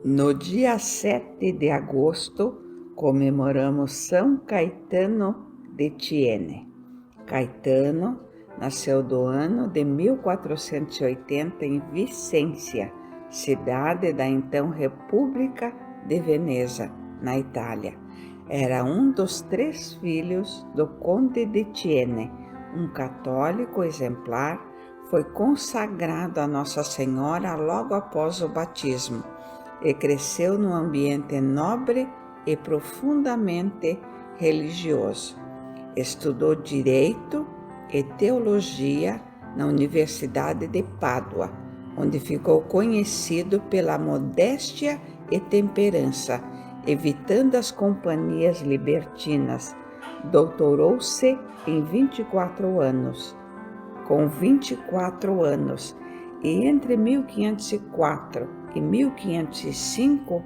No dia 7 de agosto, comemoramos São Caetano de Thiene. Caetano nasceu do ano de 1480 em Vicência, cidade da então República de Veneza, na Itália. Era um dos 3 filhos do Conde de Thiene, um católico exemplar. Foi consagrado a Nossa Senhora logo após o batismo e cresceu num ambiente nobre e profundamente religioso. Estudou Direito e Teologia na Universidade de Pádua, onde ficou conhecido pela modéstia e temperança, evitando as companhias libertinas. Doutorou-se em 24 anos. Com 24 anos, e entre 1504 e 1505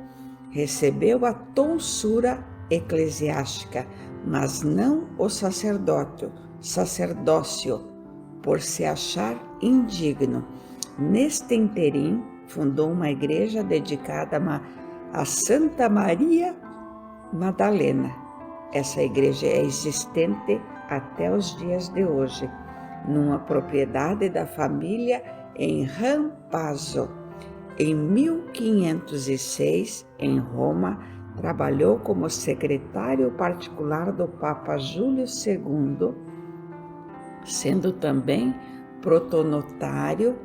recebeu a tonsura eclesiástica, mas não o sacerdócio, por se achar indigno. Neste interim, fundou uma igreja dedicada a Santa Maria Madalena. Essa igreja é existente até os dias de hoje, numa propriedade da família em Rampazzo. Em 1506, em Roma, trabalhou como secretário particular do Papa Júlio II, sendo também protonotário,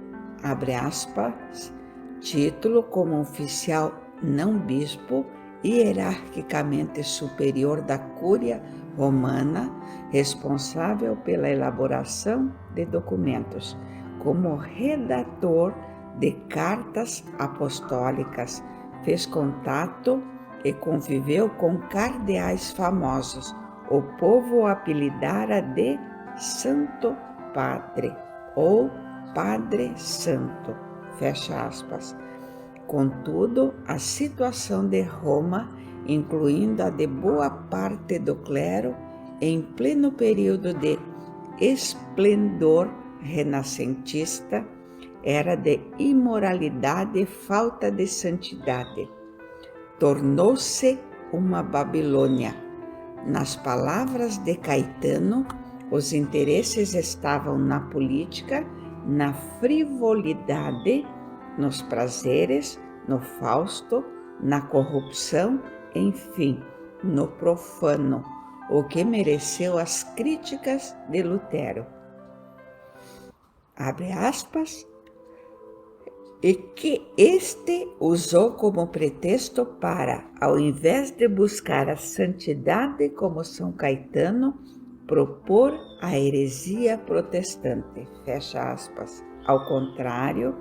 título como oficial não bispo, hierarquicamente superior da Cúria Romana, responsável pela elaboração de documentos, como redator de cartas apostólicas, fez contato e conviveu com cardeais famosos. O povo o apelidara de Santo Padre ou Padre Santo, fecha aspas. Contudo, a situação de Roma, incluindo a de boa parte do clero, em pleno período de esplendor renascentista, era de imoralidade e falta de santidade. Tornou-se uma Babilônia. Nas palavras de Caetano, os interesses estavam na política, na frivolidade, nos prazeres, no fausto, na corrupção, enfim, no profano, o que mereceu as críticas de Lutero. Abre aspas, e que este usou como pretexto para, ao invés de buscar a santidade como São Caetano, propor a heresia protestante, fecha aspas. Ao contrário,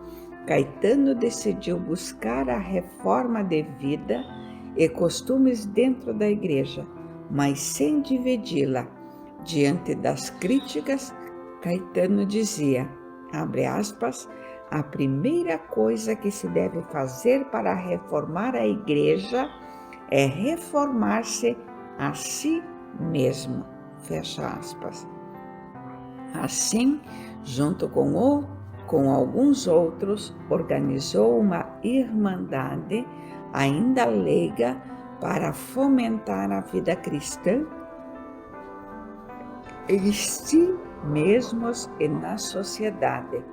Caetano decidiu buscar a reforma de vida e costumes dentro da igreja, mas sem dividi-la. Diante das críticas, Caetano dizia, abre aspas, a primeira coisa que se deve fazer para reformar a igreja é reformar-se a si mesmo, fecha aspas. Assim, junto com alguns outros, organizou uma irmandade ainda leiga para fomentar a vida cristã em si mesmos e na sociedade,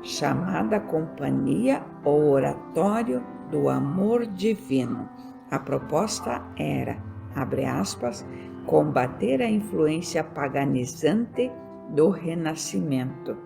chamada Companhia ou Oratório do Amor Divino. A proposta era, abre aspas, combater a influência paganizante do Renascimento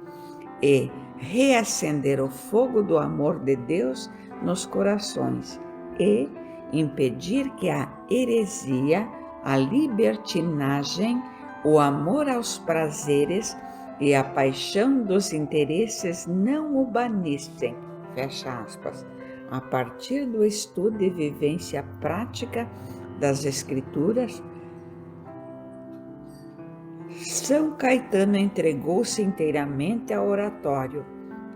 e reacender o fogo do amor de Deus nos corações e impedir que a heresia, a libertinagem, o amor aos prazeres e a paixão dos interesses não o banissem, fecha aspas. A partir do estudo e vivência prática das Escrituras, São Caetano entregou-se inteiramente ao oratório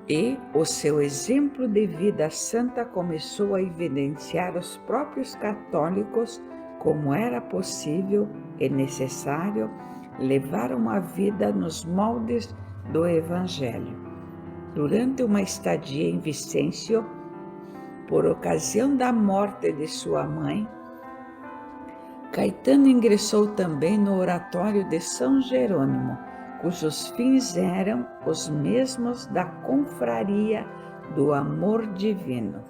e o seu exemplo de vida santa começou a evidenciar aos próprios católicos como era possível e necessário levar uma vida nos moldes do Evangelho. Durante uma estadia em Vicêncio, por ocasião da morte de sua mãe, Caetano ingressou também no Oratório de São Jerônimo, cujos fins eram os mesmos da Confraria do Amor Divino.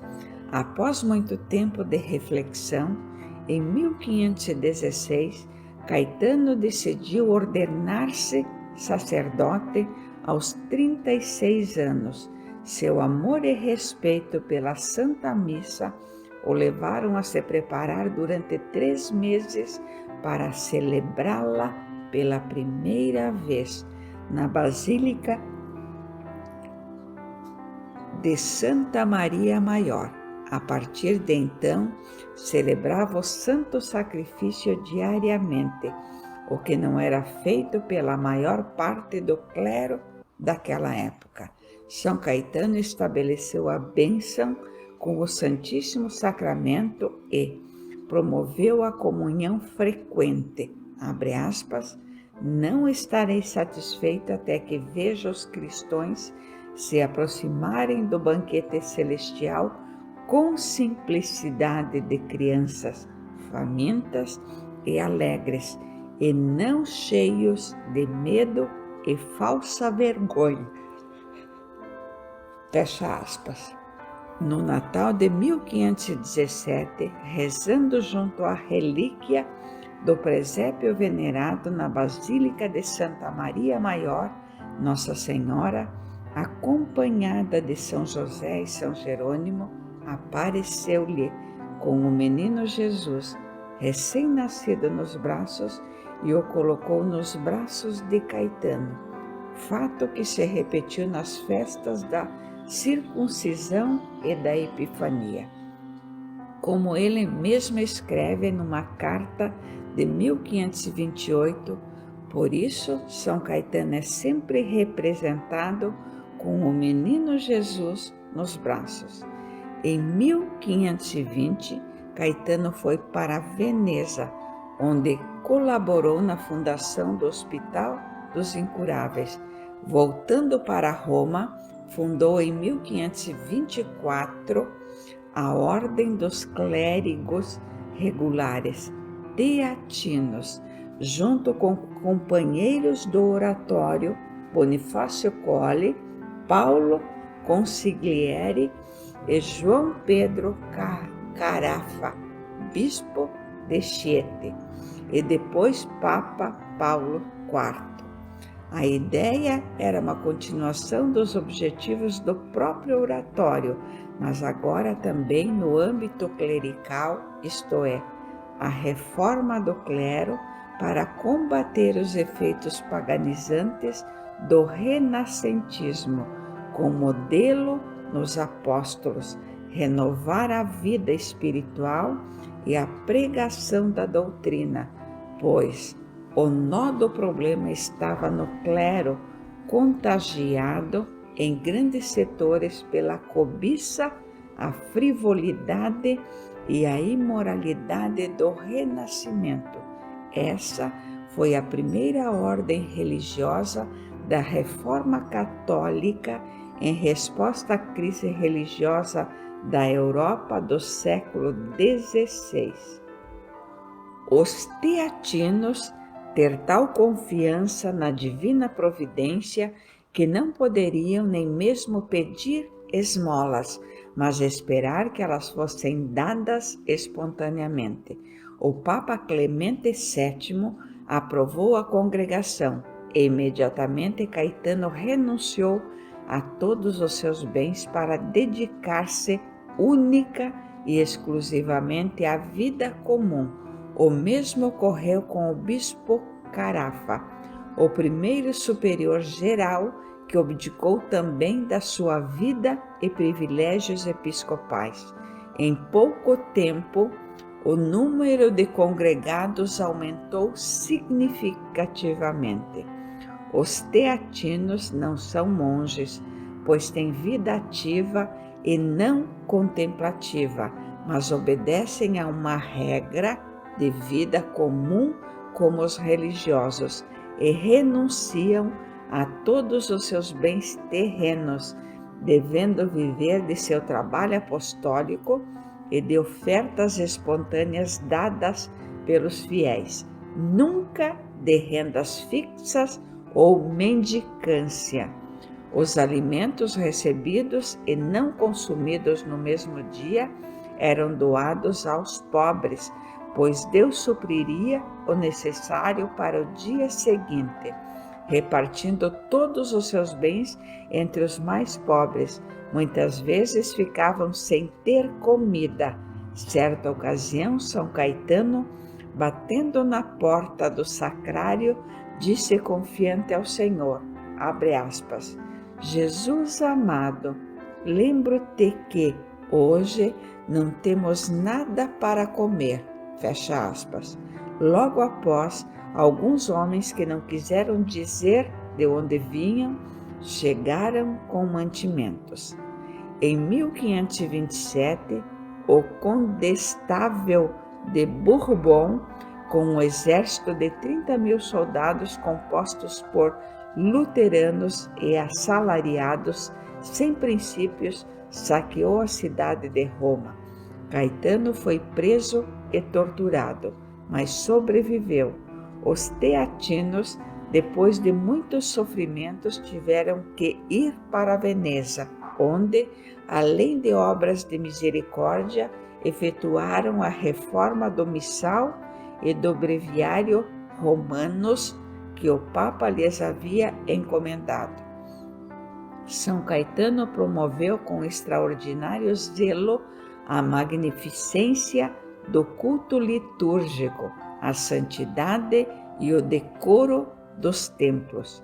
Após muito tempo de reflexão, em 1516, Caetano decidiu ordenar-se sacerdote aos 36 anos. Seu amor e respeito pela Santa Missa o levaram a se preparar durante 3 meses para celebrá-la pela primeira vez na Basílica de Santa Maria Maior. A partir de então, celebrava o Santo Sacrifício diariamente, o que não era feito pela maior parte do clero daquela época. São Caetano estabeleceu a bênção com o Santíssimo Sacramento e promoveu a comunhão frequente. Abre aspas, não estarei satisfeito até que veja os cristãos se aproximarem do banquete celestial com simplicidade de crianças famintas e alegres, e não cheios de medo e falsa vergonha. Fecha aspas. No Natal de 1517, rezando junto à relíquia do presépio venerado na Basílica de Santa Maria Maior, Nossa Senhora, acompanhada de São José e São Jerônimo, apareceu-lhe com o menino Jesus, recém-nascido nos braços, e o colocou nos braços de Caetano, fato que se repetiu nas festas da circuncisão e da Epifania. Como ele mesmo escreve numa carta de 1528, por isso São Caetano é sempre representado com o menino Jesus nos braços. Em 1520, Caetano foi para Veneza, onde colaborou na fundação do Hospital dos Incuráveis. Voltando para Roma, fundou em 1524 a Ordem dos Clérigos Regulares, Teatinos, junto com companheiros do oratório Bonifácio Colli, Paulo Consigliere e João Pedro Carafa, bispo de Chieti, e depois Papa Paulo IV. A ideia era uma continuação dos objetivos do próprio oratório, mas agora também no âmbito clerical, isto é, a reforma do clero para combater os efeitos paganizantes do renascentismo, com modelo nos apóstolos, renovar a vida espiritual e a pregação da doutrina, pois o nó do problema estava no clero, contagiado em grandes setores pela cobiça, a frivolidade e a imoralidade do Renascimento. Essa foi a primeira ordem religiosa da Reforma Católica em resposta à crise religiosa da Europa do século XVI. Os teatinos ter tal confiança na divina providência que não poderiam nem mesmo pedir esmolas, mas esperar que elas fossem dadas espontaneamente. O Papa Clemente VII aprovou a congregação e imediatamente Caetano renunciou a todos os seus bens para dedicar-se única e exclusivamente à vida comum. O mesmo ocorreu com o bispo Carafa, o primeiro superior geral, que abdicou também da sua vida e privilégios episcopais. Em pouco tempo, o número de congregados aumentou significativamente. Os teatinos não são monges, pois têm vida ativa e não contemplativa, mas obedecem a uma regra de vida comum como os religiosos e renunciam a todos os seus bens terrenos, devendo viver de seu trabalho apostólico e de ofertas espontâneas dadas pelos fiéis, nunca de rendas fixas ou mendicância. Os alimentos recebidos e não consumidos no mesmo dia eram doados aos pobres, pois Deus supriria o necessário para o dia seguinte, repartindo todos os seus bens entre os mais pobres. Muitas vezes ficavam sem ter comida. Certa ocasião, São Caetano, batendo na porta do sacrário, disse confiante ao Senhor, abre aspas, Jesus amado, lembro-te que hoje não temos nada para comer, fecha aspas. Logo após, alguns homens que não quiseram dizer de onde vinham, chegaram com mantimentos. Em 1527, o Condestável de Bourbon, com um exército de 30.000 soldados compostos por luteranos e assalariados sem princípios, saqueou a cidade de Roma. Caetano foi preso e torturado, mas sobreviveu. Os teatinos, depois de muitos sofrimentos, tiveram que ir para Veneza, onde, além de obras de misericórdia, efetuaram a reforma do missal e do breviário romanos que o Papa lhes havia encomendado. São Caetano promoveu com extraordinário zelo a magnificência do culto litúrgico, a santidade e o decoro dos templos.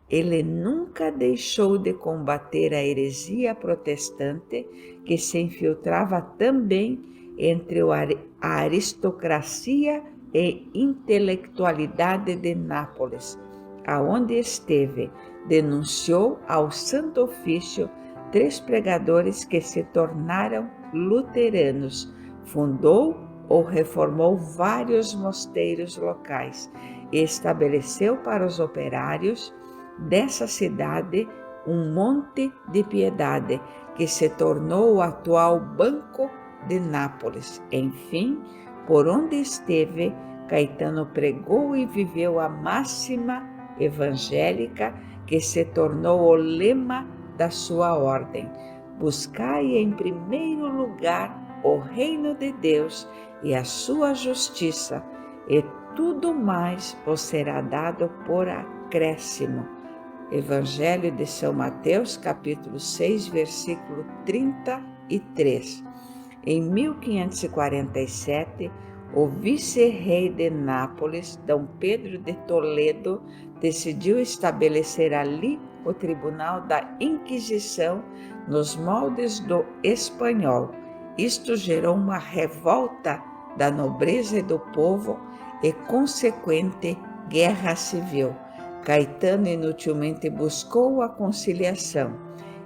Ele nunca deixou de combater a heresia protestante que se infiltrava também entre a aristocracia e intelectualidade de Nápoles. Aonde esteve, denunciou ao Santo Ofício 3 pregadores que se tornaram luteranos, fundou ou reformou vários mosteiros locais e estabeleceu para os operários dessa cidade um monte de piedade que se tornou o atual Banco de Nápoles. Enfim, por onde esteve, Caetano pregou e viveu a máxima evangélica que se tornou o lema da sua ordem: buscai em primeiro lugar o reino de Deus e a sua justiça, e tudo mais vos será dado por acréscimo. Evangelho de São Mateus, capítulo 6, versículo 33. Em 1547, o vice-rei de Nápoles, D. Pedro de Toledo, decidiu estabelecer ali o Tribunal da Inquisição nos moldes do espanhol. Isto gerou uma revolta da nobreza e do povo e consequente guerra civil. Caetano inutilmente buscou a conciliação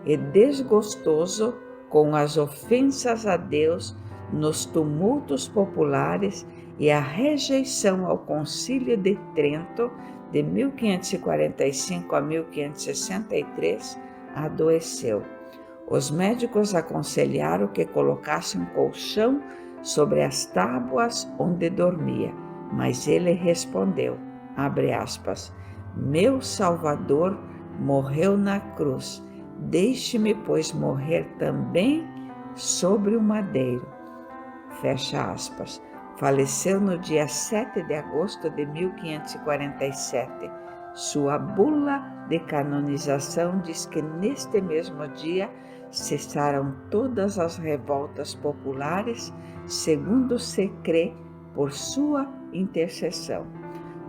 e, desgostoso com as ofensas a Deus nos tumultos populares e a rejeição ao Concílio de Trento de 1545 a 1563, adoeceu. Os médicos aconselharam que colocasse um colchão sobre as tábuas onde dormia, mas ele respondeu, abre aspas, meu Salvador morreu na cruz, deixe-me, pois, morrer também sobre o madeiro. Fecha aspas. Faleceu no dia 7 de agosto de 1547. Sua bula de canonização diz que neste mesmo dia cessaram todas as revoltas populares, segundo se crê, por sua intercessão.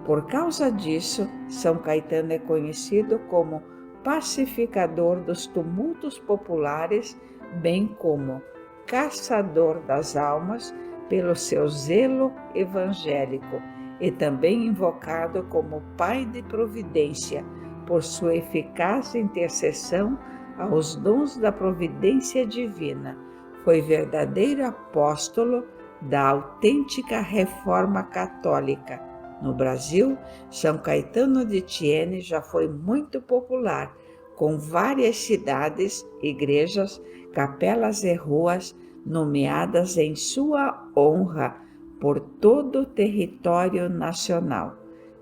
Por causa disso, São Caetano é conhecido como pacificador dos tumultos populares, bem como caçador das almas pelo seu zelo evangélico, e também invocado como Pai de Providência por sua eficaz intercessão aos dons da providência divina. Foi verdadeiro apóstolo da autêntica reforma católica. No Brasil, São Caetano de Thiene já foi muito popular, com várias cidades, igrejas, capelas e ruas nomeadas em sua honra por todo o território nacional.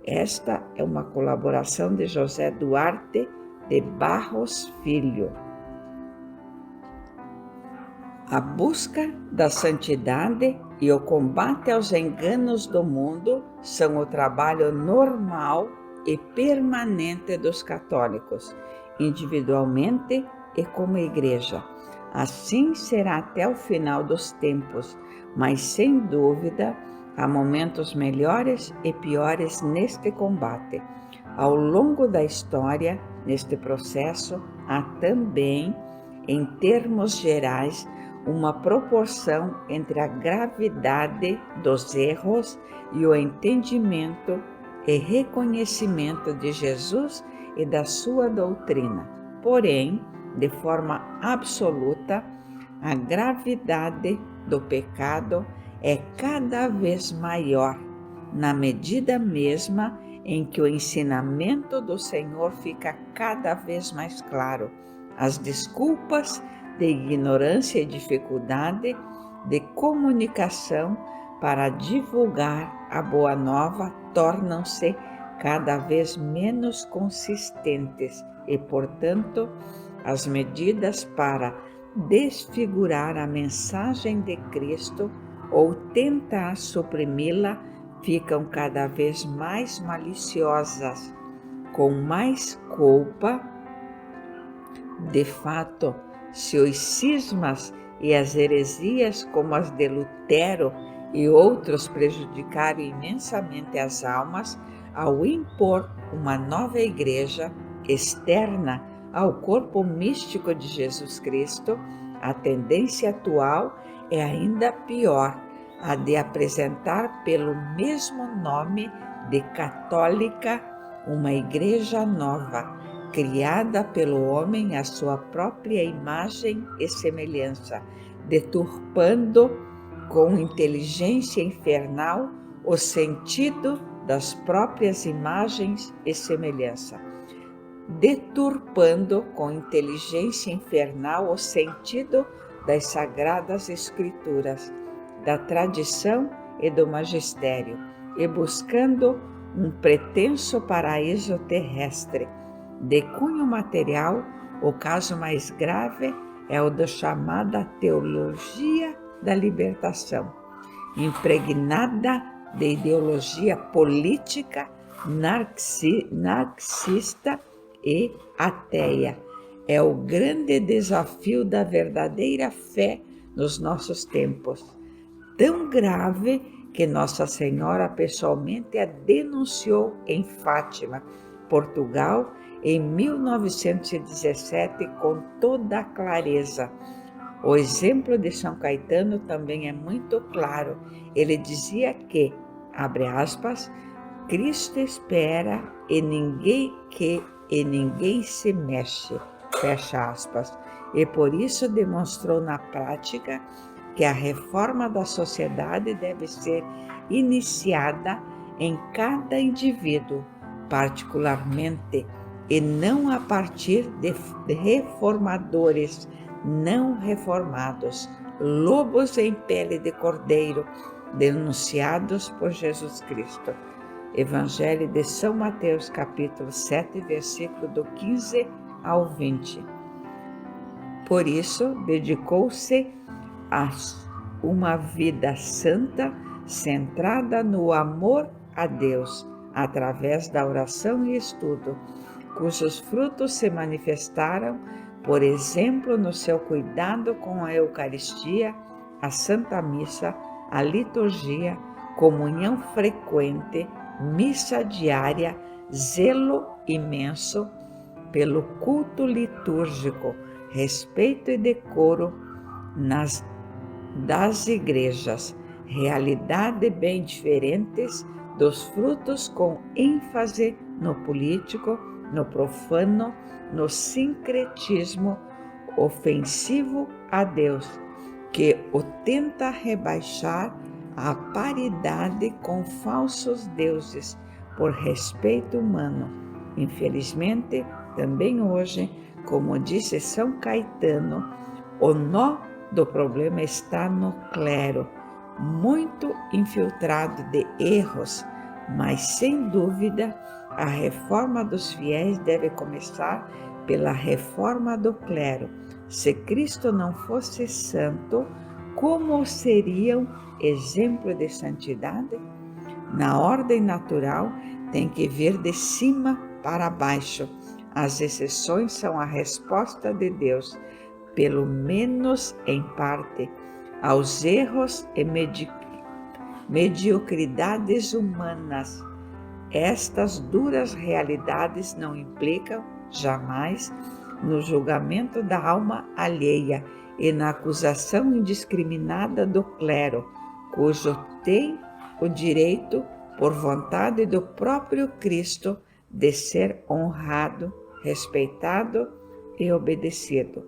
Esta é uma colaboração de José Duarte de Barros Filho. A busca da santidade e o combate aos enganos do mundo são o trabalho normal e permanente dos católicos, individualmente e como igreja. Assim será até o final dos tempos, mas sem dúvida há momentos melhores e piores neste combate. Ao longo da história, neste processo, há também, em termos gerais, uma proporção entre a gravidade dos erros e o entendimento e reconhecimento de Jesus e da sua doutrina. Porém, de forma absoluta, a gravidade do pecado é cada vez maior, na medida mesma em que o ensinamento do Senhor fica cada vez mais claro. As desculpas de ignorância e dificuldade de comunicação para divulgar a boa nova tornam-se cada vez menos consistentes e, portanto, as medidas para desfigurar a mensagem de Cristo ou tentar suprimi-la ficam cada vez mais maliciosas, com mais culpa. De fato, se os cismas e as heresias como as de Lutero e outros prejudicaram imensamente as almas ao impor uma nova igreja externa ao corpo místico de Jesus Cristo, a tendência atual é ainda pior, a de apresentar pelo mesmo nome de católica uma igreja nova, criada pelo homem à sua própria imagem e semelhança, deturpando com inteligência infernal o sentido das próprias imagens e semelhança. Deturpando com inteligência infernal o sentido das sagradas escrituras, da tradição e do magistério, e buscando um pretenso paraíso terrestre. De cunho material, o caso mais grave é o da chamada teologia da libertação, impregnada de ideologia política, marxista e ateia. É o grande desafio da verdadeira fé nos nossos tempos, tão grave que Nossa Senhora pessoalmente a denunciou em Fátima, Portugal, em 1917, com toda a clareza. O exemplo de São Caetano também é muito claro. Ele dizia que, abre aspas, Cristo espera e ninguém se mexe, fecha aspas. E por isso demonstrou na prática que a reforma da sociedade deve ser iniciada em cada indivíduo, particularmente, e não a partir de reformadores não reformados, lobos em pele de cordeiro, denunciados por Jesus Cristo. Evangelho de São Mateus, capítulo 7, versículo do 15 ao 20. Por isso, dedicou-se a uma vida santa, centrada no amor a Deus, através da oração e estudo, cujos frutos se manifestaram, por exemplo, no seu cuidado com a Eucaristia, a Santa Missa, a liturgia, comunhão frequente, missa diária, zelo imenso pelo culto litúrgico, respeito e decoro das igrejas, realidade bem diferentes dos frutos com ênfase no político, no profano, no sincretismo ofensivo a Deus, que o tenta rebaixar à paridade com falsos deuses por respeito humano. Infelizmente, também hoje, Como disse São Caetano, o nó do problema está no clero, muito infiltrado de erros, mas sem dúvida a reforma dos fiéis deve começar pela reforma do clero. Se Cristo não fosse santo, como seriam exemplo de santidade? Na ordem natural, tem que vir de cima para baixo. As exceções são a resposta de Deus, pelo menos em parte, aos erros e mediocridades humanas. Estas duras realidades não implicam jamais no julgamento da alma alheia e na acusação indiscriminada do clero, cujo tem o direito, por vontade do próprio Cristo, de ser honrado, respeitado e obedecido.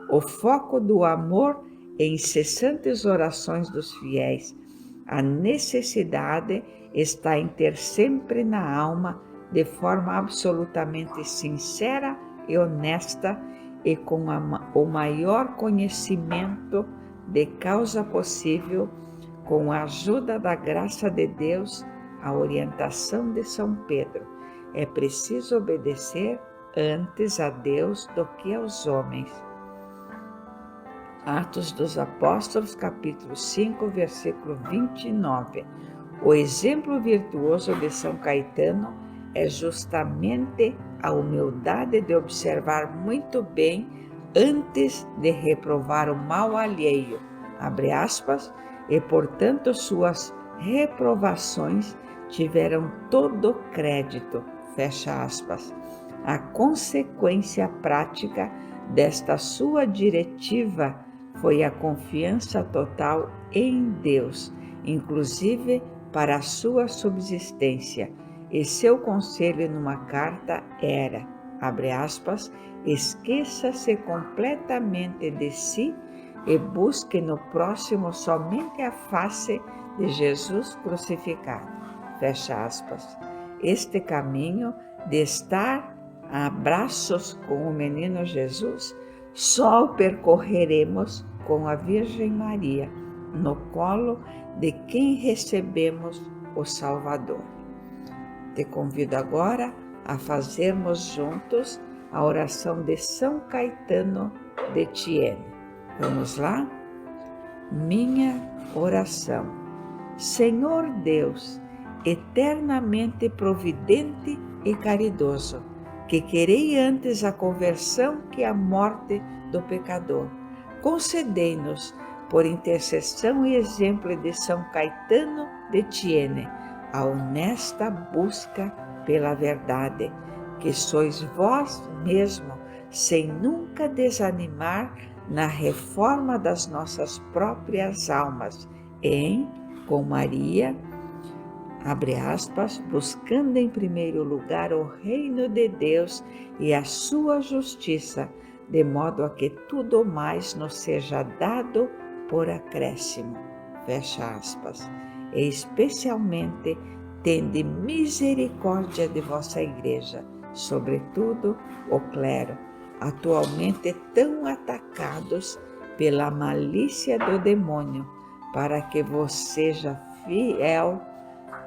O foco do amor e incessantes orações dos fiéis. A necessidade está em ter sempre na alma, de forma absolutamente sincera e honesta e com o maior conhecimento de causa possível, com a ajuda da graça de Deus, a orientação de São Pedro. É preciso obedecer antes a Deus do que aos homens. Atos dos Apóstolos, capítulo 5, versículo 29. O exemplo virtuoso de São Caetano é justamente a humildade de observar muito bem antes de reprovar o mal alheio, abre aspas, e portanto suas reprovações tiveram todo crédito, fecha aspas. A consequência prática desta sua diretiva foi a confiança total em Deus, inclusive para a sua subsistência, e seu conselho numa carta era, abre aspas, esqueça-se completamente de si e busque no próximo somente a face de Jesus crucificado, fecha aspas. Este caminho de estar a abraços com o menino Jesus só o percorreremos com a Virgem Maria, no colo de quem recebemos o Salvador. Te convido agora a fazermos juntos a oração de São Caetano de Thiene. Vamos lá? Minha oração. Senhor Deus, eternamente providente e caridoso, que querei antes a conversão que a morte do pecador, concedei-nos, por intercessão e exemplo de São Caetano de Thiene, a honesta busca pela verdade, que sois vós mesmo, sem nunca desanimar na reforma das nossas próprias almas, com Maria, abre aspas, buscando em primeiro lugar o reino de Deus e a sua justiça, de modo a que tudo mais nos seja dado por acréscimo, fecha aspas. E especialmente tende misericórdia de vossa Igreja, sobretudo o clero, atualmente tão atacados pela malícia do demônio, para que vos seja fiel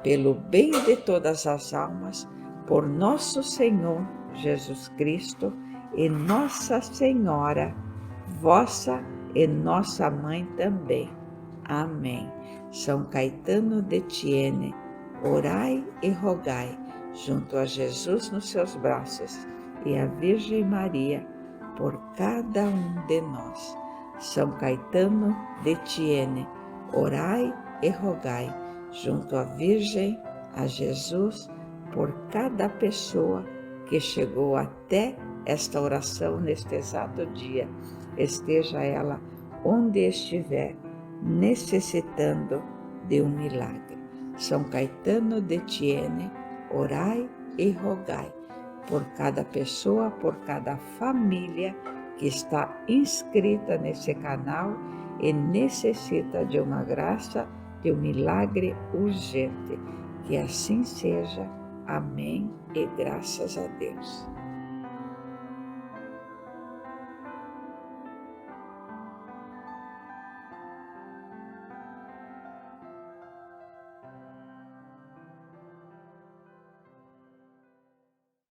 pelo bem de todas as almas, por nosso Senhor Jesus Cristo e Nossa Senhora, vossa e nossa mãe também. Amém. São Caetano de Thiene, orai e rogai, junto a Jesus nos seus braços e a Virgem Maria, por cada um de nós. São Caetano de Thiene, orai e rogai, junto à Virgem, a Jesus, por cada pessoa que chegou até esta oração neste exato dia, esteja ela onde estiver, necessitando de um milagre. São Caetano de Thiene, orai e rogai por cada pessoa, por cada família que está inscrita nesse canal e necessita de uma graça, de um milagre urgente. Que assim seja. Amém e graças a Deus.